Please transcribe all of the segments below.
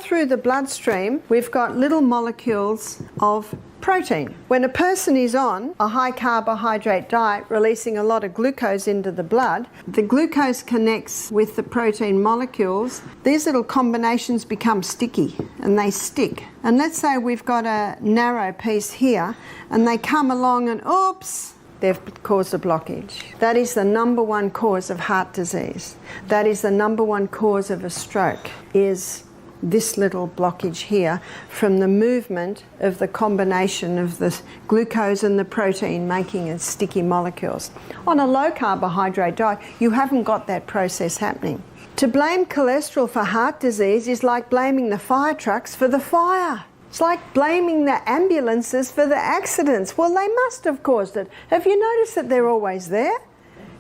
through the bloodstream, we've got little molecules of protein. When a person is on a high carbohydrate diet, releasing a lot of glucose into the blood, the glucose connects with the protein molecules. These little combinations become sticky and they stick. And let's say we've got a narrow piece here and they come along and oops, they've caused a blockage. That is the number one cause of heart disease. That is the number one cause of a stroke, is this little blockage here from the movement of the combination of the glucose and the protein making it sticky molecules. On a low carbohydrate diet, you haven't got that process happening. To blame cholesterol for heart disease is like blaming the fire trucks for the fire. It's like blaming the ambulances for the accidents. Well, they must have caused it. Have you noticed that they're always there?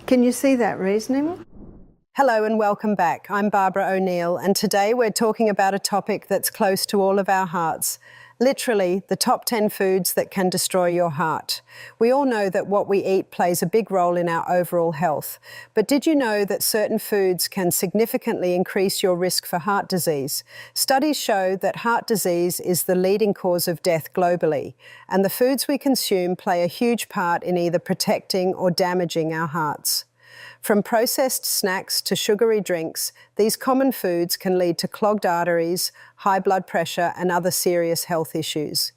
Can you see that reasoning? Hello and welcome back. I'm Barbara O'Neill, and today we're talking about a topic that's close to all of our hearts. Literally, the top 10 foods that can destroy your heart. We all know that what we eat plays a big role in our overall health. But did you know that certain foods can significantly increase your risk for heart disease? Studies show that heart disease is the leading cause of death globally, and the foods we consume play a huge part in either protecting or damaging our hearts. From processed snacks to sugary drinks, these common foods can lead to clogged arteries, high blood pressure, and other serious health issues.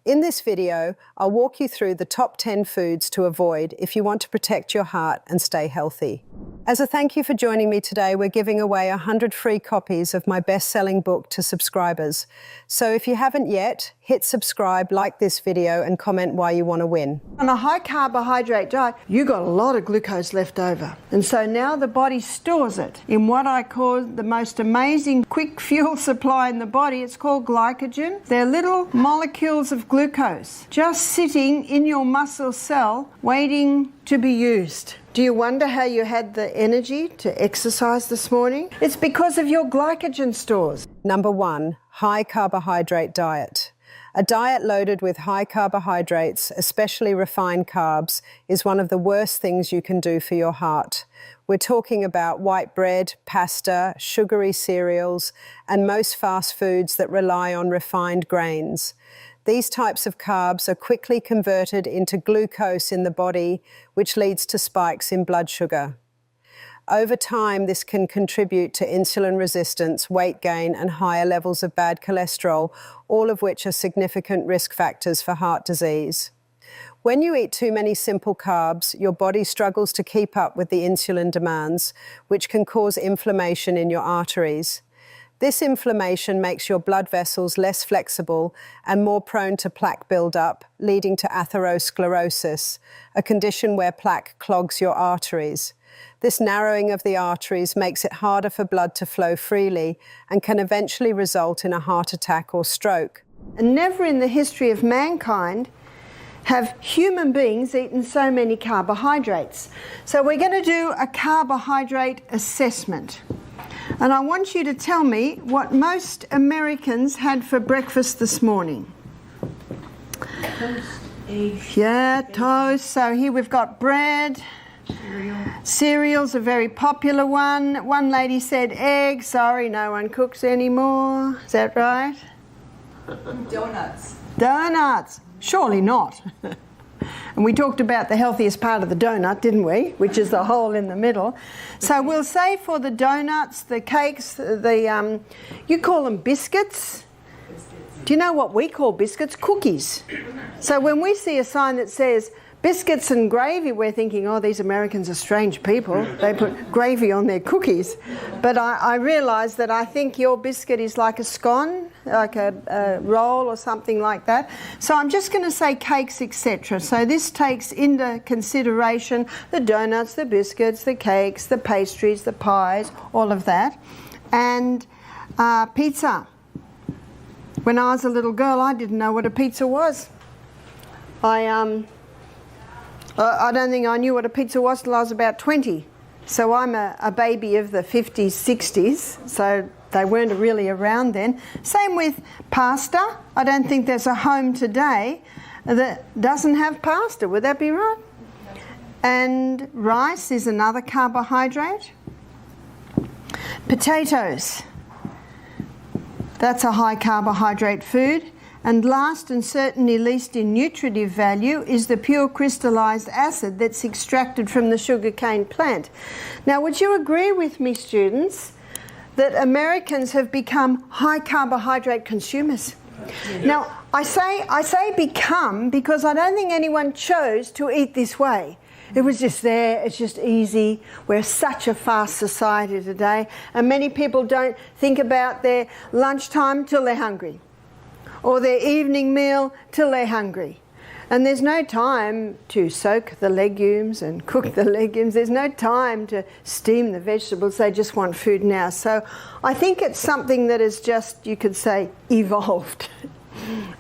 In this video, I'll walk you through the top 10 foods to avoid if you want to protect your heart and stay healthy. As a thank you for joining me today, we're giving away 100 free copies of my best-selling book to subscribers. So if you haven't yet, hit subscribe, like this video, and comment why you want to win. On a high carbohydrate diet, you got a lot of glucose left over. And so now the body stores it in what I call the most amazing quick fuel supply in the body. It's called glycogen. They're little molecules of glucose just sitting in your muscle cell waiting to be used. Do you wonder how you had the energy to exercise this morning? It's because of your glycogen stores. Number 1, high carbohydrate diet. A diet loaded with high carbohydrates, especially refined carbs, is one of the worst things you can do for your heart. We're talking about white bread, pasta, sugary cereals, and most fast foods that rely on refined grains. These types of carbs are quickly converted into glucose in the body, which leads to spikes in blood sugar. Over time, this can contribute to insulin resistance, weight gain, and higher levels of bad cholesterol, all of which are significant risk factors for heart disease. When you eat too many simple carbs, your body struggles to keep up with the insulin demands, which can cause inflammation in your arteries. This inflammation makes your blood vessels less flexible and more prone to plaque buildup, leading to atherosclerosis, a condition where plaque clogs your arteries. This narrowing of the arteries makes it harder for blood to flow freely and can eventually result in a heart attack or stroke. And never in the history of mankind have human beings eaten so many carbohydrates. So we're going to do a carbohydrate assessment. And I want you to tell me what most Americans had for breakfast this morning. Toast, eggs. Yeah, toast. So here we've got bread. Cereal's a very popular one. One lady said egg. Sorry, no one cooks anymore. Is that right? Donuts. Donuts. Surely not. And we talked about the healthiest part of the donut, didn't we? Which is the hole in the middle. So we'll say for the donuts, the cakes, you call them biscuits. Do you know what we call biscuits? Cookies. So when we see a sign that says biscuits and gravy, we're thinking, oh, these Americans are strange people. They put gravy on their cookies. But I realise that I think your biscuit is like a scone, like a roll or something like that. So I'm just going to say cakes, etc. So this takes into consideration the donuts, the biscuits, the cakes, the pastries, the pies, all of that. And pizza. When I was a little girl, I didn't know what a pizza was. I don't think I knew what a pizza was till I was about 20. So I'm a baby of the 50s, 60s, so they weren't really around then. Same with pasta. I don't think there's a home today that doesn't have pasta. Would that be right? And rice is another carbohydrate. Potatoes. That's a high carbohydrate food. And last and certainly least in nutritive value is the pure crystallized acid that's extracted from the sugarcane plant. Now, would you agree with me, students, that Americans have become high carbohydrate consumers? Yes. Now, I say become because I don't think anyone chose to eat this way. It was just there, it's just easy. We're such a fast society today, and many people don't think about their lunchtime till they're hungry, or their evening meal till they're hungry. And there's no time to soak the legumes and cook the legumes. There's no time to steam the vegetables. They just want food now. So I think it's something that is just, you could say, evolved.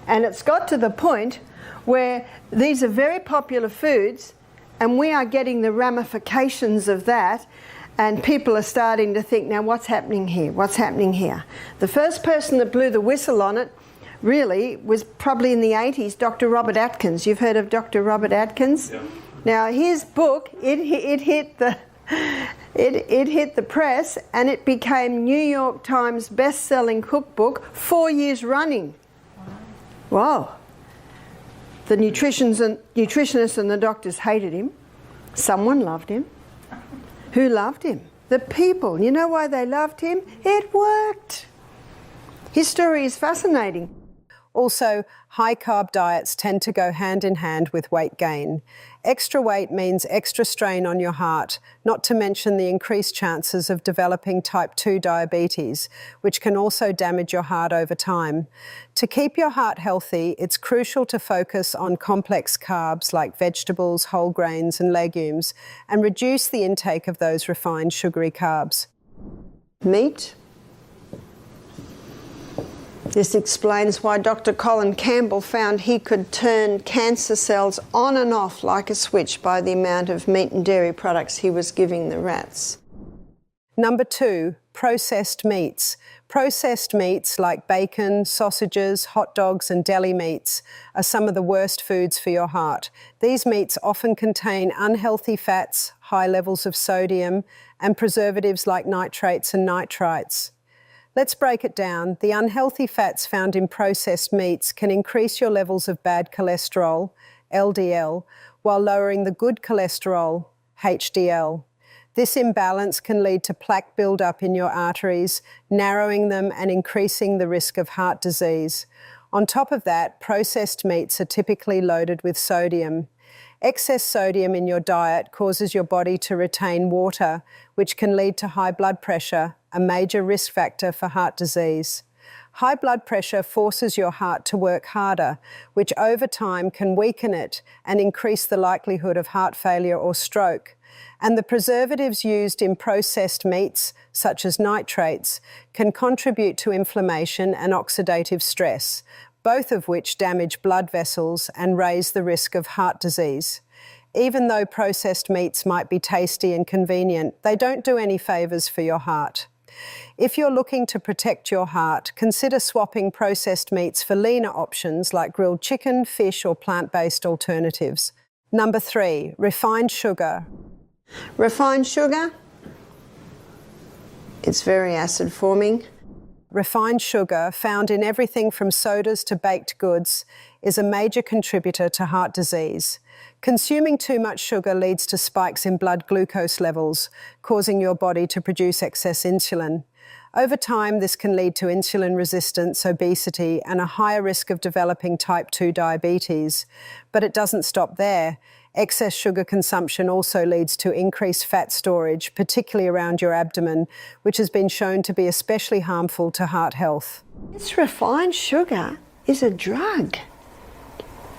And it's got to the point where these are very popular foods, and we are getting the ramifications of that, and people are starting to think, now what's happening here? What's happening here? The first person that blew the whistle on it really was probably in the 80s, Dr. Robert Atkins. You've heard of Dr. Robert Atkins? Yeah. Now his book, it hit the press, and it became New York Times best-selling cookbook 4 years running. Wow. The nutritionists and the doctors hated him. Someone loved him. Who loved him? The people. You know why they loved him? It worked. His story is fascinating. Also, high-carb diets tend to go hand in hand with weight gain. Extra weight means extra strain on your heart, not to mention the increased chances of developing type 2 diabetes, which can also damage your heart over time. To keep your heart healthy, it's crucial to focus on complex carbs like vegetables, whole grains and legumes, and reduce the intake of those refined sugary carbs. Meat. This explains why Dr. Colin Campbell found he could turn cancer cells on and off like a switch by the amount of meat and dairy products he was giving the rats. Number 2, processed meats. Processed meats like bacon, sausages, hot dogs and deli meats are some of the worst foods for your heart. These meats often contain unhealthy fats, high levels of sodium, and preservatives like nitrates and nitrites. Let's break it down. The unhealthy fats found in processed meats can increase your levels of bad cholesterol, LDL, while lowering the good cholesterol, HDL. This imbalance can lead to plaque buildup in your arteries, narrowing them and increasing the risk of heart disease. On top of that, processed meats are typically loaded with sodium. Excess sodium in your diet causes your body to retain water, which can lead to high blood pressure, a major risk factor for heart disease. High blood pressure forces your heart to work harder, which over time can weaken it and increase the likelihood of heart failure or stroke. And the preservatives used in processed meats, such as nitrates, can contribute to inflammation and oxidative stress, both of which damage blood vessels and raise the risk of heart disease. Even though processed meats might be tasty and convenient, they don't do any favours for your heart. If you're looking to protect your heart, consider swapping processed meats for leaner options like grilled chicken, fish or plant-based alternatives. Number 3, refined sugar. Refined sugar, it's very acid forming. Refined sugar, found in everything from sodas to baked goods, is a major contributor to heart disease. Consuming too much sugar leads to spikes in blood glucose levels, causing your body to produce excess insulin. Over time, this can lead to insulin resistance, obesity, and a higher risk of developing type 2 diabetes. But it doesn't stop there. Excess sugar consumption also leads to increased fat storage, particularly around your abdomen, which has been shown to be especially harmful to heart health. This refined sugar is a drug.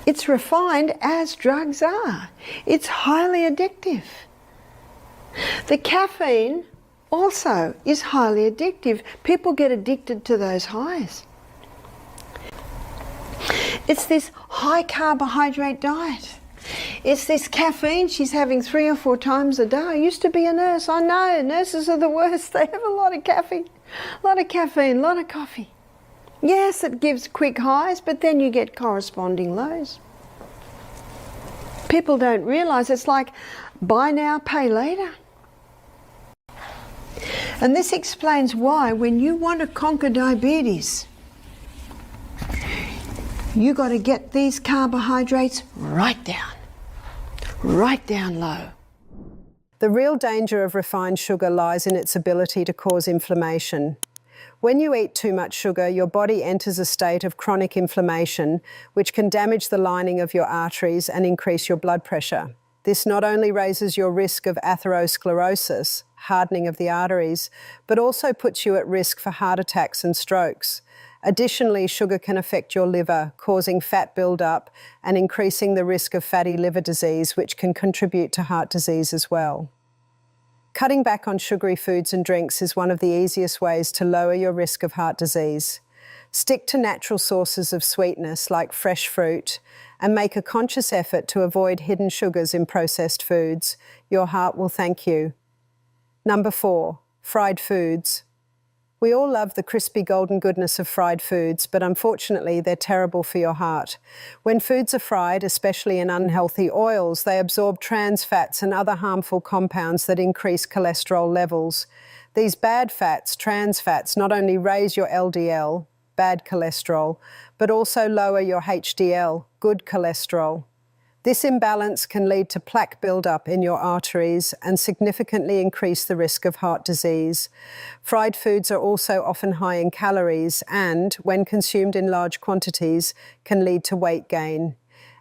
It's refined as drugs are. It's highly addictive. The caffeine also is highly addictive. People get addicted to those highs. It's this high carbohydrate diet. It's this caffeine she's having 3 or 4 times a day. I used to be a nurse. I know, nurses are the worst. They have a lot of caffeine, a lot of coffee. Yes, it gives quick highs, but then you get corresponding lows. People don't realise it's like buy now, pay later. And this explains why when you want to conquer diabetes, You got to get these carbohydrates right down low. The real danger of refined sugar lies in its ability to cause inflammation. When you eat too much sugar, your body enters a state of chronic inflammation, which can damage the lining of your arteries and increase your blood pressure. This not only raises your risk of atherosclerosis, hardening of the arteries, but also puts you at risk for heart attacks and strokes. Additionally, sugar can affect your liver, causing fat buildup and increasing the risk of fatty liver disease, which can contribute to heart disease as well. Cutting back on sugary foods and drinks is one of the easiest ways to lower your risk of heart disease. Stick to natural sources of sweetness like fresh fruit and make a conscious effort to avoid hidden sugars in processed foods. Your heart will thank you. Number 4, fried foods. We all love the crispy golden goodness of fried foods, but unfortunately they're terrible for your heart. When foods are fried, especially in unhealthy oils, they absorb trans fats and other harmful compounds that increase cholesterol levels. These bad fats, trans fats, not only raise your LDL, bad cholesterol, but also lower your HDL, good cholesterol. This imbalance can lead to plaque buildup in your arteries and significantly increase the risk of heart disease. Fried foods are also often high in calories and, when consumed in large quantities, can lead to weight gain.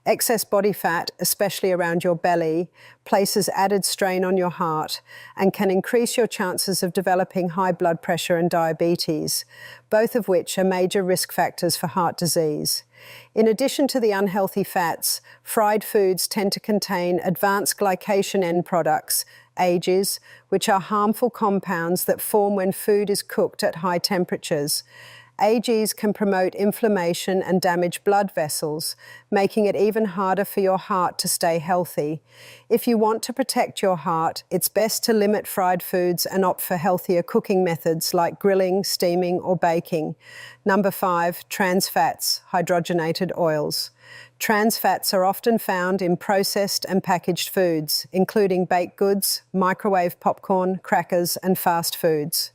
Excess body fat, especially around your belly, places added strain on your heart and can increase your chances of developing high blood pressure and diabetes, both of which are major risk factors for heart disease. In addition to the unhealthy fats, fried foods tend to contain advanced glycation end products, AGEs, which are harmful compounds that form when food is cooked at high temperatures. AGEs can promote inflammation and damage blood vessels, making it even harder for your heart to stay healthy. If you want to protect your heart, it's best to limit fried foods and opt for healthier cooking methods like grilling, steaming, or baking. Number 5, trans fats, hydrogenated oils. Trans fats are often found in processed and packaged foods, including baked goods, microwave popcorn, crackers, and fast foods.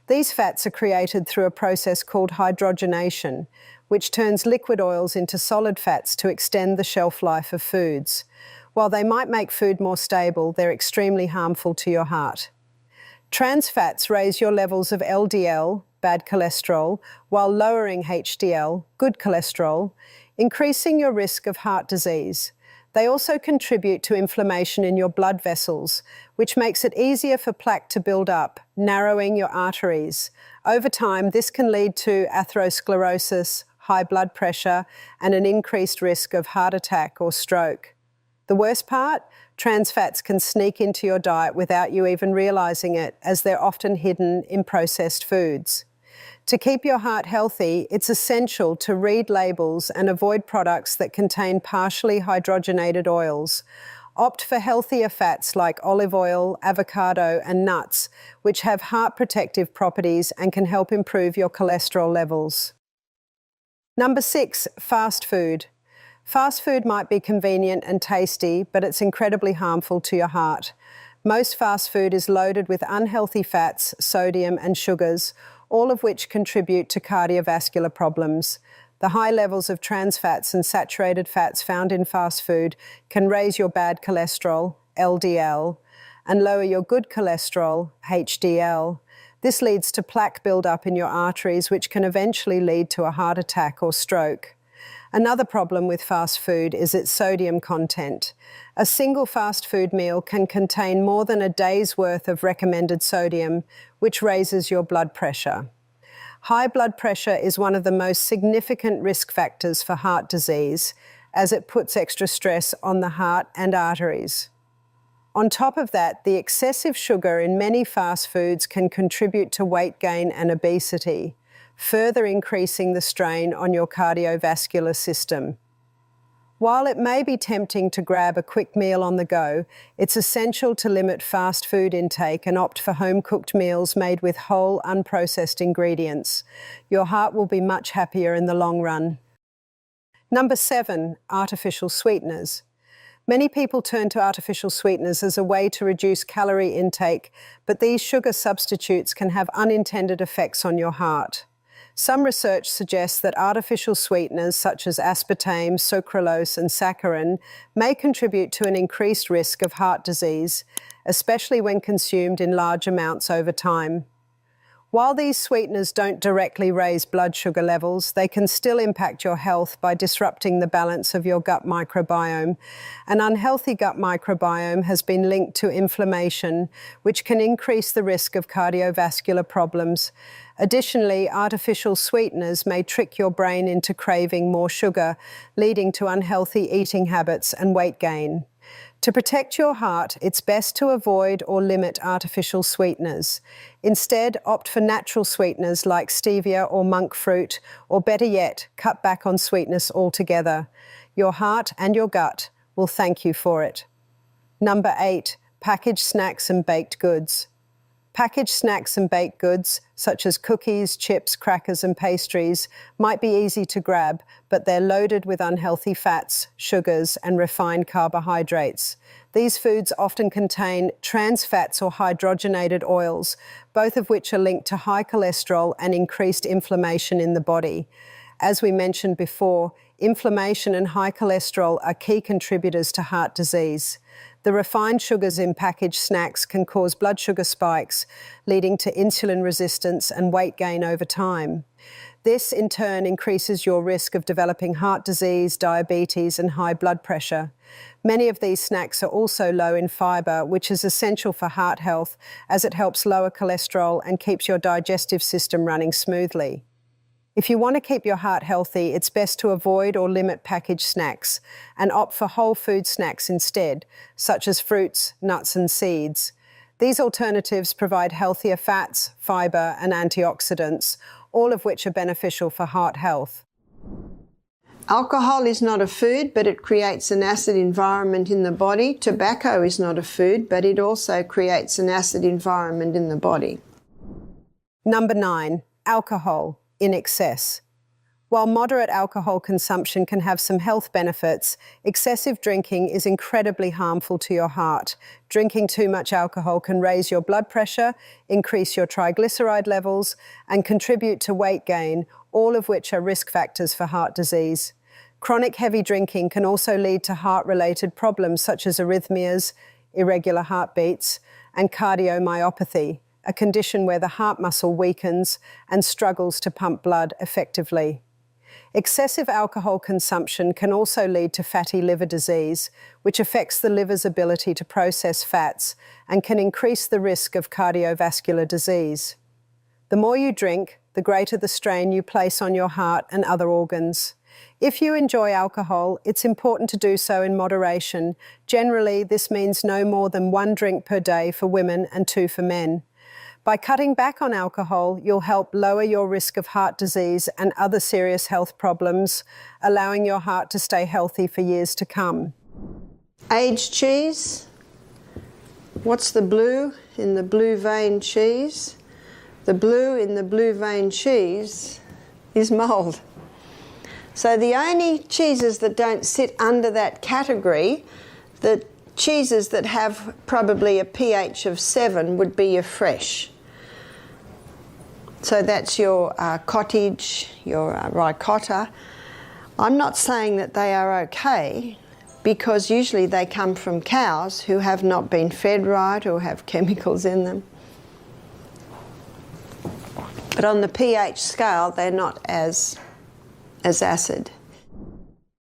These fats are created through a process called hydrogenation, which turns liquid oils into solid fats to extend the shelf life of foods. While they might make food more stable, they're extremely harmful to your heart. Trans fats raise your levels of LDL, bad cholesterol, while lowering HDL, good cholesterol, increasing your risk of heart disease. They also contribute to inflammation in your blood vessels, which makes it easier for plaque to build up, narrowing your arteries. Over time, this can lead to atherosclerosis, high blood pressure, and an increased risk of heart attack or stroke. The worst part? Trans fats can sneak into your diet without you even realizing it, as they're often hidden in processed foods. To keep your heart healthy, it's essential to read labels and avoid products that contain partially hydrogenated oils. Opt for healthier fats like olive oil, avocado, and nuts, which have heart protective properties and can help improve your cholesterol levels. Number 6, fast food. Fast food might be convenient and tasty, but it's incredibly harmful to your heart. Most fast food is loaded with unhealthy fats, sodium, and sugars, all of which contribute to cardiovascular problems. The high levels of trans fats and saturated fats found in fast food can raise your bad cholesterol, LDL, and lower your good cholesterol, HDL. This leads to plaque buildup in your arteries, which can eventually lead to a heart attack or stroke. Another problem with fast food is its sodium content. A single fast food meal can contain more than a day's worth of recommended sodium, which raises your blood pressure. High blood pressure is one of the most significant risk factors for heart disease, as it puts extra stress on the heart and arteries. On top of that, the excessive sugar in many fast foods can contribute to weight gain and obesity, further increasing the strain on your cardiovascular system. While it may be tempting to grab a quick meal on the go, it's essential to limit fast food intake and opt for home-cooked meals made with whole, unprocessed ingredients. Your heart will be much happier in the long run. Number 7, artificial sweeteners. Many people turn to artificial sweeteners as a way to reduce calorie intake, but these sugar substitutes can have unintended effects on your heart. Some research suggests that artificial sweeteners such as aspartame, sucralose, and saccharin may contribute to an increased risk of heart disease, especially when consumed in large amounts over time. While these sweeteners don't directly raise blood sugar levels, they can still impact your health by disrupting the balance of your gut microbiome. An unhealthy gut microbiome has been linked to inflammation, which can increase the risk of cardiovascular problems. Additionally, artificial sweeteners may trick your brain into craving more sugar, leading to unhealthy eating habits and weight gain. To protect your heart, it's best to avoid or limit artificial sweeteners. Instead, opt for natural sweeteners like stevia or monk fruit, or better yet, cut back on sweetness altogether. Your heart and your gut will thank you for it. Number 8, packaged snacks and baked goods. Packaged snacks and baked goods, such as cookies, chips, crackers, and pastries, might be easy to grab, but they're loaded with unhealthy fats, sugars, and refined carbohydrates. These foods often contain trans fats or hydrogenated oils, both of which are linked to high cholesterol and increased inflammation in the body. As we mentioned before, inflammation and high cholesterol are key contributors to heart disease. The refined sugars in packaged snacks can cause blood sugar spikes, leading to insulin resistance and weight gain over time. This, in turn, increases your risk of developing heart disease, diabetes, and high blood pressure. Many of these snacks are also low in fiber, which is essential for heart health, as it helps lower cholesterol and keeps your digestive system running smoothly. If you want to keep your heart healthy, it's best to avoid or limit packaged snacks and opt for whole food snacks instead, such as fruits, nuts, and seeds. These alternatives provide healthier fats, fiber, and antioxidants, all of which are beneficial for heart health. Alcohol is not a food, but it creates an acid environment in the body. Tobacco is not a food, but it also creates an acid environment in the body. Number 9, alcohol in excess. While moderate alcohol consumption can have some health benefits, excessive drinking is incredibly harmful to your heart. Drinking too much alcohol can raise your blood pressure, increase your triglyceride levels, and contribute to weight gain, all of which are risk factors for heart disease. Chronic heavy drinking can also lead to heart-related problems such as arrhythmias, irregular heartbeats, and cardiomyopathy, a condition where the heart muscle weakens and struggles to pump blood effectively. Excessive alcohol consumption can also lead to fatty liver disease, which affects the liver's ability to process fats and can increase the risk of cardiovascular disease. The more you drink, the greater the strain you place on your heart and other organs. If you enjoy alcohol, it's important to do so in moderation. Generally, this means no more than 1 drink per day for women and 2 for men. By cutting back on alcohol, you'll help lower your risk of heart disease and other serious health problems, allowing your heart to stay healthy for years to come. Aged cheese. What's the blue in the blue vein cheese? The blue in the blue vein cheese is mould. So the only cheeses that don't sit under that category, the cheeses that have probably a pH of 7 would be your fresh. So that's your cottage, your ricotta. I'm not saying that they are okay, because usually they come from cows who have not been fed right or have chemicals in them. But on the pH scale, they're not as acid.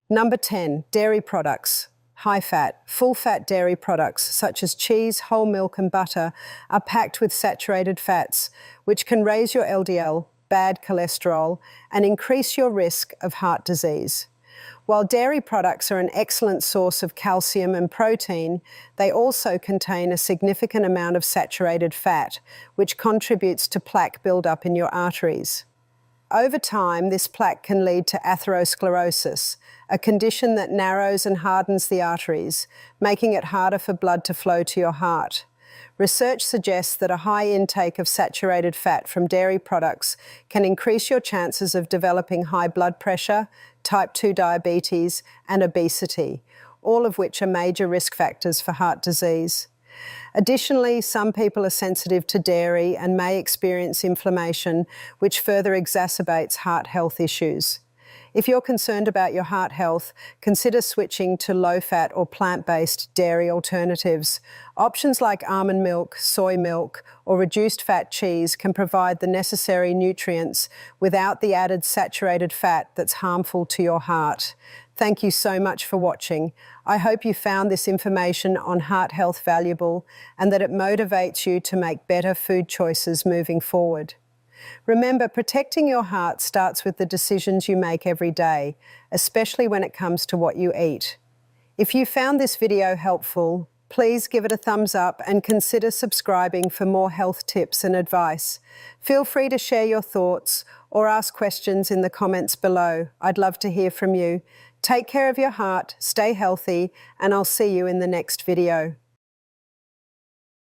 Number 10, dairy products. High-fat, full-fat dairy products such as cheese, whole milk and butter are packed with saturated fats, which can raise your LDL, bad cholesterol, and increase your risk of heart disease. While dairy products are an excellent source of calcium and protein, they also contain a significant amount of saturated fat, which contributes to plaque buildup in your arteries. Over time, this plaque can lead to atherosclerosis, a condition that narrows and hardens the arteries, making it harder for blood to flow to your heart. Research suggests that a high intake of saturated fat from dairy products can increase your chances of developing high blood pressure, type 2 diabetes, and obesity, all of which are major risk factors for heart disease. Additionally, some people are sensitive to dairy and may experience inflammation, which further exacerbates heart health issues. If you're concerned about your heart health, consider switching to low-fat or plant-based dairy alternatives. Options like almond milk, soy milk, or reduced-fat cheese can provide the necessary nutrients without the added saturated fat that's harmful to your heart. Thank you so much for watching. I hope you found this information on heart health valuable and that it motivates you to make better food choices moving forward. Remember, protecting your heart starts with the decisions you make every day, especially when it comes to what you eat. If you found this video helpful, please give it a thumbs up and consider subscribing for more health tips and advice. Feel free to share your thoughts or ask questions in the comments below. I'd love to hear from you. Take care of your heart, stay healthy, and I'll see you in the next video.